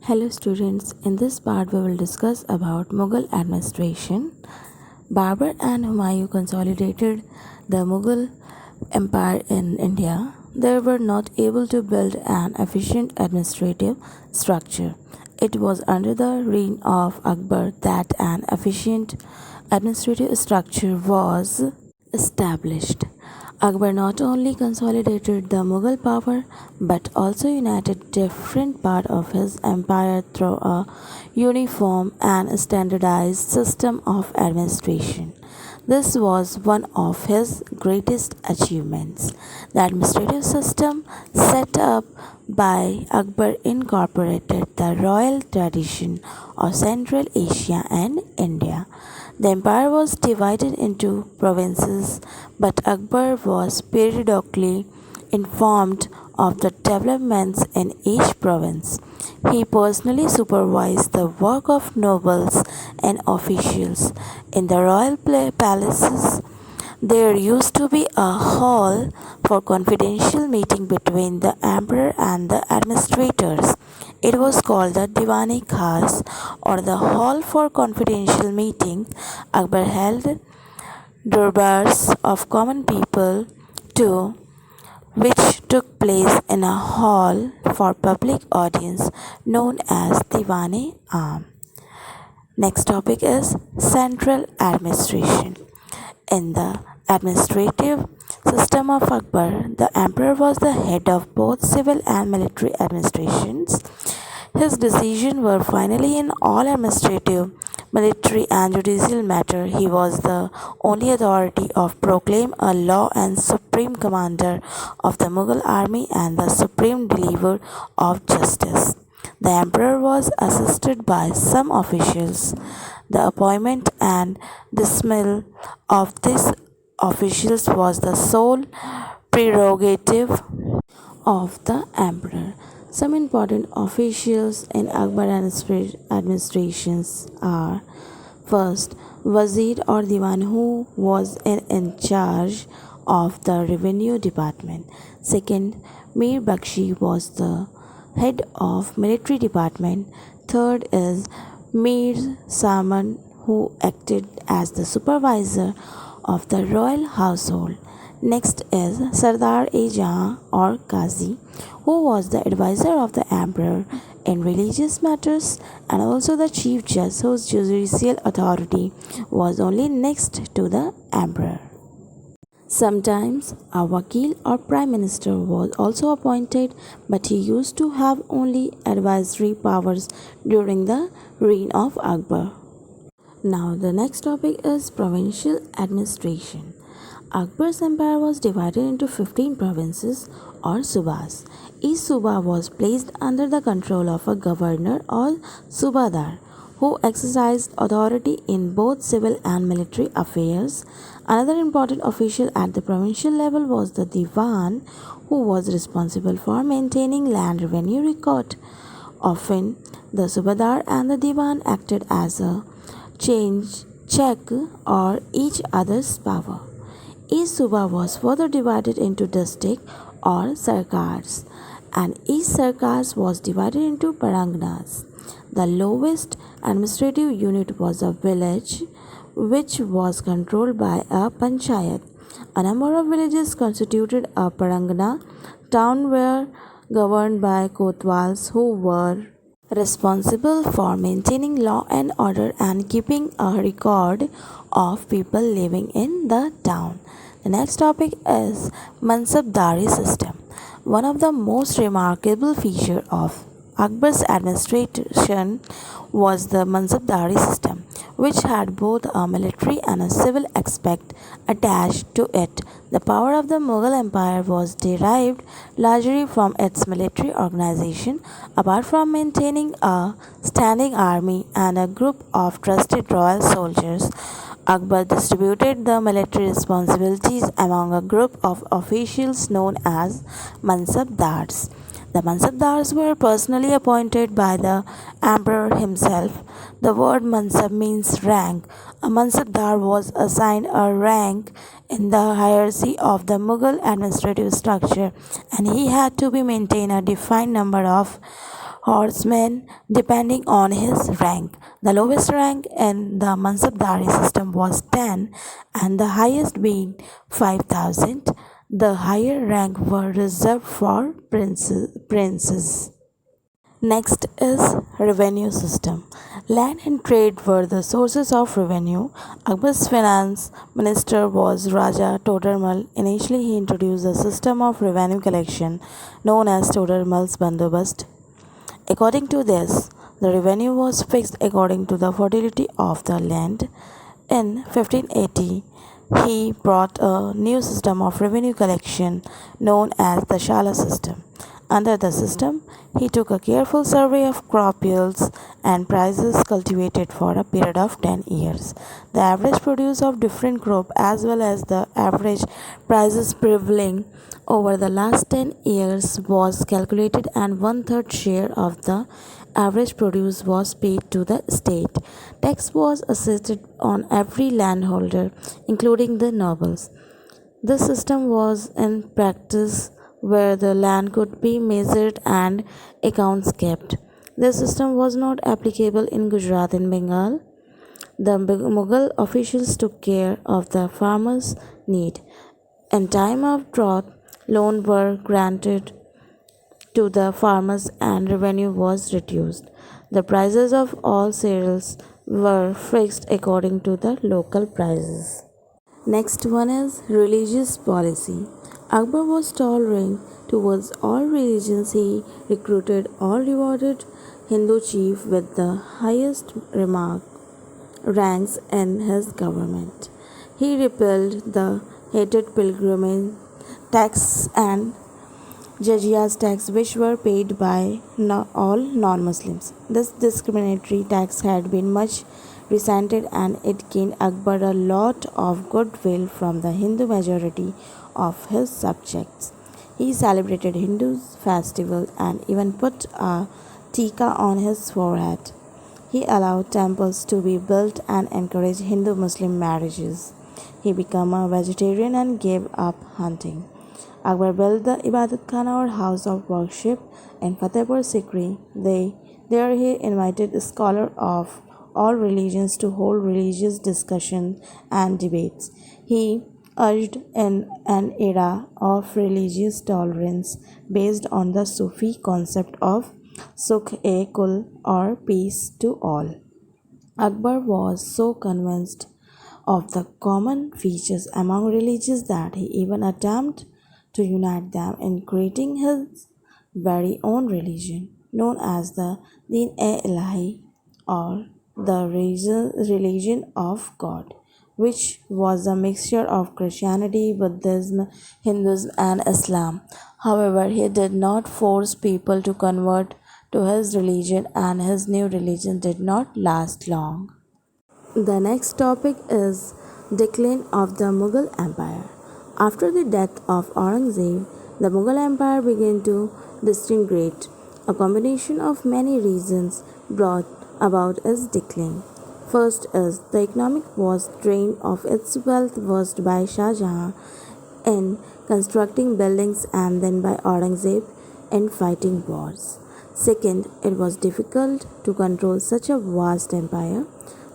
Hello students, in this part we will discuss about Mughal administration. Babur and Humayun consolidated the Mughal Empire in India. They were not able to build an efficient administrative structure. It was under the reign of Akbar that an efficient administrative structure was established. Akbar not only consolidated the Mughal power but also united different parts of his empire through a uniform and standardized system of administration. This was one of his greatest achievements. The administrative system set up by Akbar incorporated the royal tradition of Central Asia and India. The empire was divided into provinces, but Akbar was periodically informed of the developments in each province. He personally supervised the work of nobles and officials. In the royal palaces, there used to be a hall for confidential meeting between the emperor and the administrators. It was called the Diwani Khas or the hall for confidential meetings. Akbar held durbars of common people too, which took place in a hall for public audience known as Diwani Aam. Next topic is central administration. In the administrative system of Akbar, the emperor was the head of both civil and military administrations. His decisions were finally in all administrative, military and judicial matter. He was the only authority of proclaim a law and supreme commander of the Mughal army and the supreme deliverer of justice. The emperor was assisted by some officials. The appointment and dismissal of these officials was the sole prerogative of the emperor. Some important officials in Akbar administrations are: first, Wazir or Diwan, who was in charge of the revenue department. Second, Mir Bakshi was the head of military department. Third is Mir Saman, who acted as the supervisor of the royal household. Next is Sardar-e-Jahan or Qazi, who was the advisor of the emperor in religious matters and also the chief judge whose judicial authority was only next to the emperor. Sometimes a Wakil or Prime Minister was also appointed, but he used to have only advisory powers during the reign of Akbar. Now the next topic is Provincial Administration. Akbar's empire was divided into 15 provinces or subas. Each suba was placed under the control of a governor or subadar who exercised authority in both civil and military affairs. Another important official at the provincial level was the Diwan, who was responsible for maintaining land revenue record. Often, the subadar and the Diwan acted as a check or each other's power. Each suba was further divided into districts or sarkars, and each sarkars was divided into paraganas. The lowest administrative unit was a village, which was controlled by a panchayat. A number of villages constituted a paragana. Towns were governed by kotwals, who were responsible for maintaining law and order and keeping a record of people living in the town. The next topic is Mansabdari System. One of the most remarkable features of Akbar's administration was the Mansabdari system, which had both a military and a civil aspect attached to it. The power of the Mughal Empire was derived largely from its military organization. Apart from maintaining a standing army and a group of trusted royal soldiers, Akbar distributed the military responsibilities among a group of officials known as Mansabdars. The Mansabdars were personally appointed by the emperor himself. The word Mansab means rank. A Mansabdar was assigned a rank in the hierarchy of the Mughal administrative structure, and he had to be maintain a defined number of horsemen depending on his rank. The lowest rank in the Mansabdari system was 10 and the highest being 5,000. The higher rank were reserved for princes. Next is revenue system. Land and trade were the sources of revenue. Akbar's finance minister was Raja Todarmal. Initially, he introduced a system of revenue collection known as Todarmal's Bandobast. According to this, the revenue was fixed according to the fertility of the land. In 1580, he brought a new system of revenue collection known as the Shala system. Under the system, he took a careful survey of crop yields and prices cultivated for a period of 10 years. The average produce of different crop as well as the average prices prevailing over the last 10 years was calculated and one-third share of the average produce was paid to the state. Tax was assessed on every landholder, including the nobles. This system was in practice where the land could be measured and accounts kept. This system was not applicable in Gujarat and Bengal. The Mughal officials took care of the farmers' need. In time of drought, loans were granted to the farmers and revenue was reduced. The prices of all cereals were fixed according to the local prices. Next one is religious policy. Akbar was tolerant towards all religions. He recruited all rewarded Hindu chief with the highest ranks in his government. He repealed the hated pilgrimage tax and Jaziya's tax, which were paid by all non-Muslims. This discriminatory tax had been much resented and it gained Akbar a lot of goodwill from the Hindu majority of his subjects. He celebrated Hindu festivals and even put a tika on his forehead. He allowed temples to be built and encouraged Hindu-Muslim marriages. He became a vegetarian and gave up hunting. Akbar built the Ibadat Khana or house of worship in Fatehpur Sikri. There he invited scholars of all religions to hold religious discussion and debates. He urged in an era of religious tolerance based on the Sufi concept of Sukh-e-Kul or peace to all. Akbar was so convinced of the common features among religions that he even attempted to unite them in creating his very own religion, known as the Din-e-Ilahi or the religion of God, which was a mixture of Christianity, Buddhism, Hinduism, and Islam. However, he did not force people to convert to his religion, and his new religion did not last long. The next topic is decline of the Mughal Empire. After the death of Aurangzeb, the Mughal Empire began to disintegrate. A combination of many reasons brought about its decline. First is the economic was drained of its wealth first by Shah Jahan in constructing buildings and then by Aurangzeb in fighting wars. Second, it was difficult to control such a vast empire.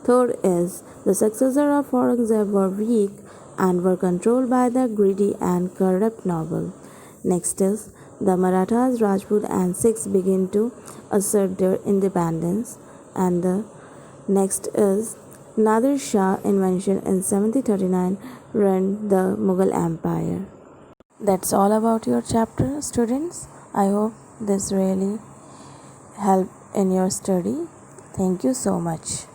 Third is the successors of Aurangzeb were weak and were controlled by the greedy and corrupt noble. Next is the Marathas, Rajput and Sikhs began to assert their independence, and the next is Nadir Shah invention in 1739 ran the Mughal Empire. That's all about your chapter, students. I hope this really helped in your study. Thank you so much.